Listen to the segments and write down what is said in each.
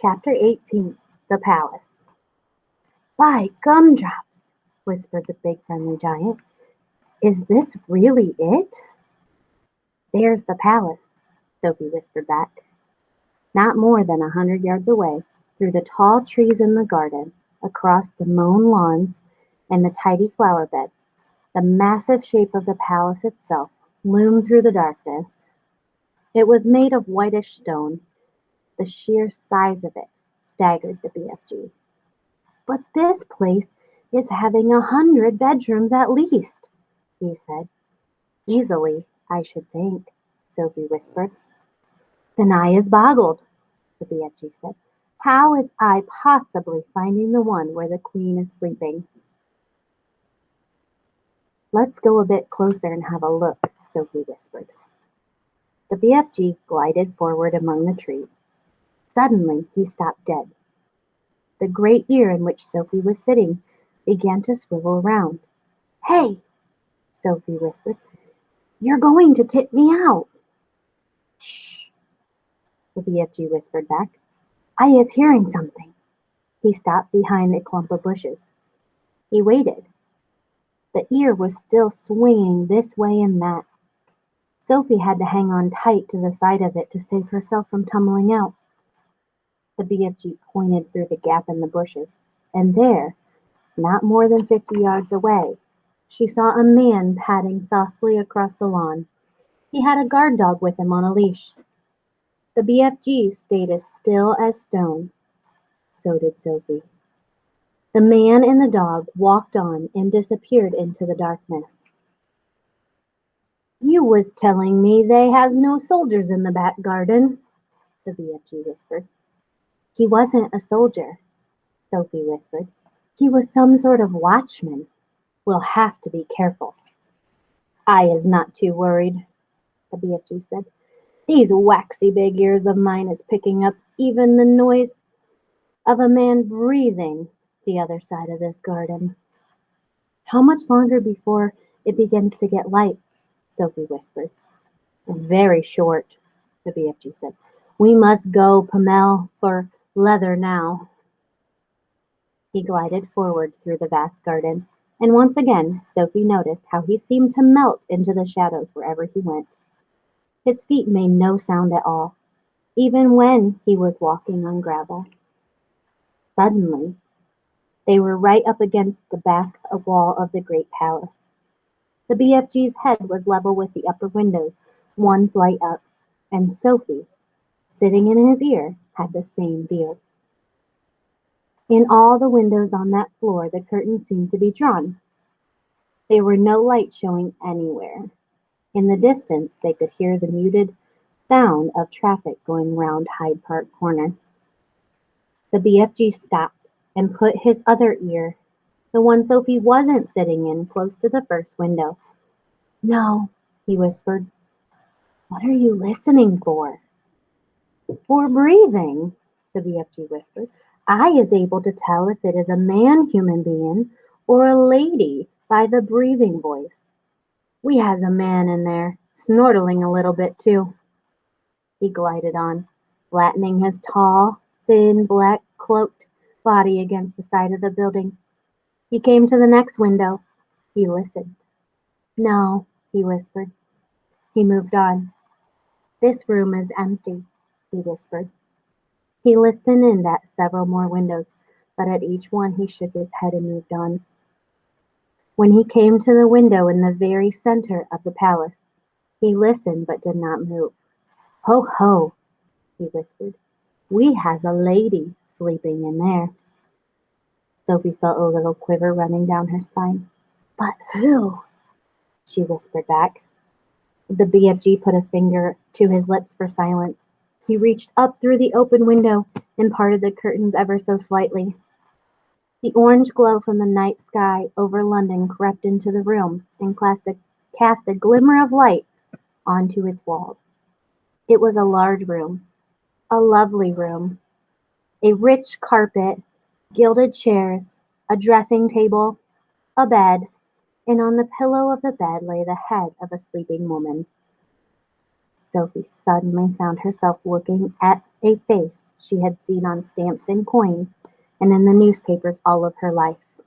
Chapter 18, The Palace. "By gumdrops," whispered the big friendly giant. "Is this really it?" "There's the palace," Sophie whispered back. Not more than 100 yards away, through the tall trees in the garden, across the mown lawns and the tidy flower beds, the massive shape of the palace itself loomed through the darkness. It was made of whitish stone. The sheer size of it staggered the BFG. "But this place is having 100 bedrooms at least," he said. "Easily, I should think," Sophie whispered. "Then I is boggled," the BFG said. "How is I possibly finding the one where the queen is sleeping?" "Let's go a bit closer and have a look," Sophie whispered. The BFG glided forward among the trees. Suddenly he stopped dead. The great ear in which Sophie was sitting began to swivel around. "Hey!" Sophie whispered. "You're going to tip me out." "Shh!" the BFG whispered back. "I is hearing something." He stopped behind a clump of bushes. He waited. The ear was still swinging this way and that. Sophie had to hang on tight to the side of it to save herself from tumbling out. The BFG pointed through the gap in the bushes, and there, not more than 50 yards away, she saw a man padding softly across the lawn. He had a guard dog with him on a leash. The BFG stayed as still as stone. So did Sophie. The man and the dog walked on and disappeared into the darkness. "You was telling me they has no soldiers in the back garden," the BFG whispered. "He wasn't a soldier," Sophie whispered. "He was some sort of watchman. We'll have to be careful." "I is not too worried," the BFG said. "These waxy big ears of mine is picking up even the noise of a man breathing the other side of this garden." "How much longer before it begins to get light?" Sophie whispered. "Very short," the BFG said. "We must go, Pamel, for leather now." He glided forward through the vast garden, and once again Sophie noticed how he seemed to melt into the shadows wherever he went. His feet made no sound at all, even when he was walking on gravel. Suddenly, they were right up against the back wall of the great palace. The BFG's head was level with the upper windows, one flight up, and Sophie, sitting in his ear, had the same view. In all the windows on that floor the curtains seemed to be drawn. There were no lights showing anywhere. In the distance they could hear the muted sound of traffic going round Hyde Park Corner. The BFG stopped and put his other ear, the one Sophie wasn't sitting in, close to the first window. "No," he whispered. "What are you listening for?" "For breathing," the BFG whispered. "I is able to tell if it is a man human being or a lady by the breathing voice. We has a man in there, snortling a little bit too." He glided on, flattening his tall, thin, black cloaked body against the side of the building. He came to the next window. He listened. "No," he whispered. He moved on. "This room is empty," he whispered. He listened in at several more windows, but at each one he shook his head and moved on. When he came to the window in the very center of the palace, he listened but did not move. "Ho, ho," he whispered. "We has a lady sleeping in there." Sophie felt a little quiver running down her spine. "But who?" she whispered back. The BFG put a finger to his lips for silence. He reached up through the open window and parted the curtains ever so slightly. The orange glow from the night sky over London crept into the room and cast a glimmer of light onto its walls. It was a large room, a lovely room. A rich carpet, gilded chairs, a dressing table, a bed, and on the pillow of the bed lay the head of a sleeping woman. Sophie suddenly found herself looking at a face she had seen on stamps and coins and in the newspapers all of her life.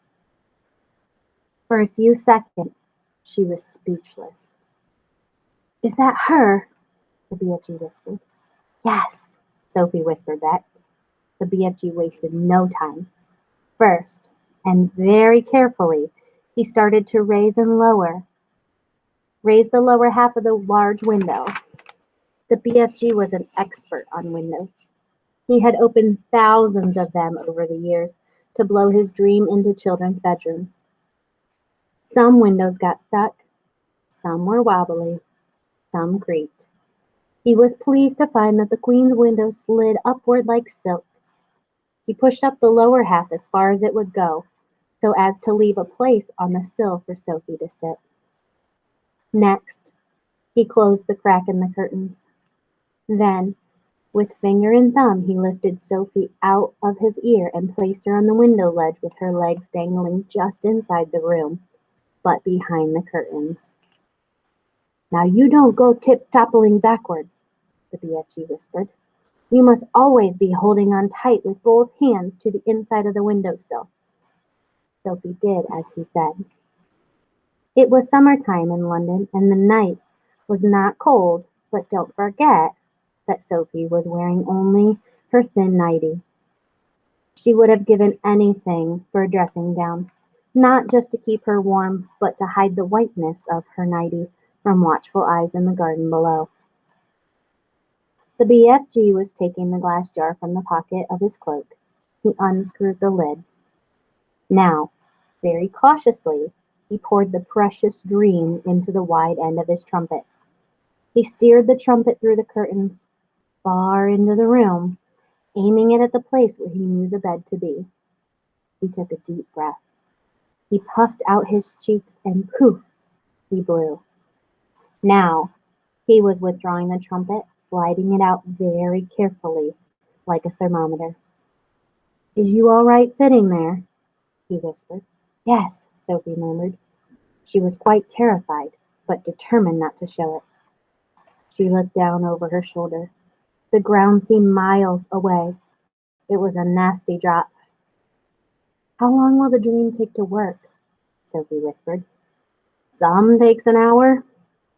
For a few seconds, she was speechless. "Is that her?" the BFG whispered. "Yes," Sophie whispered back. The BFG wasted no time. First, and very carefully, he started to raise the lower half of the large window. The BFG was an expert on windows. He had opened thousands of them over the years to blow his dream into children's bedrooms. Some windows got stuck, some were wobbly, some creaked. He was pleased to find that the Queen's window slid upward like silk. He pushed up the lower half as far as it would go, so as to leave a place on the sill for Sophie to sit. Next, he closed the crack in the curtains. Then, with finger and thumb, he lifted Sophie out of his ear and placed her on the window ledge with her legs dangling just inside the room, but behind the curtains. "Now you don't go tip-toppling backwards," the BFG whispered. "You must always be holding on tight with both hands to the inside of the windowsill." Sophie did as he said. It was summertime in London, and the night was not cold, but don't forget that Sophie was wearing only her thin nightie. She would have given anything for a dressing gown, not just to keep her warm, but to hide the whiteness of her nightie from watchful eyes in the garden below. The BFG was taking the glass jar from the pocket of his cloak. He unscrewed the lid. Now, very cautiously, he poured the precious dream into the wide end of his trumpet. He steered the trumpet through the curtains, far into the room, aiming it at the place where he knew the bed to be. He took a deep breath. He puffed out his cheeks and poof, he blew. Now, he was withdrawing the trumpet, sliding it out very carefully, like a thermometer. "Is you all right sitting there?" he whispered. "Yes," Sophie murmured. She was quite terrified, but determined not to show it. She looked down over her shoulder. The ground seemed miles away. It was a nasty drop. "How long will the dream take to work?" Sophie whispered. "Some takes an hour,"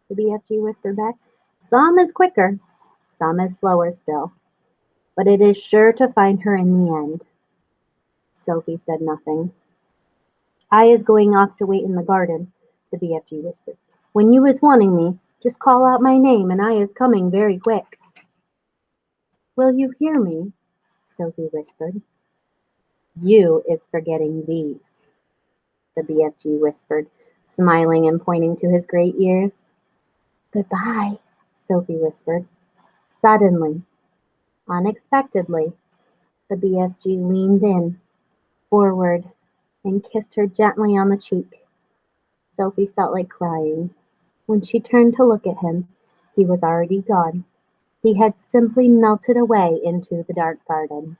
the BFG whispered back. "Some is quicker, some is slower still. But it is sure to find her in the end." Sophie said nothing. "I is going off to wait in the garden," the BFG whispered. "When you is wanting me, just call out my name and I is coming very quick." "Will you hear me?" Sophie whispered. "You is forgetting these," the BFG whispered, smiling and pointing to his great ears. "Goodbye," Sophie whispered. Suddenly, unexpectedly, the BFG leaned forward, and kissed her gently on the cheek. Sophie felt like crying. When she turned to look at him, he was already gone. He had simply melted away into the dark garden.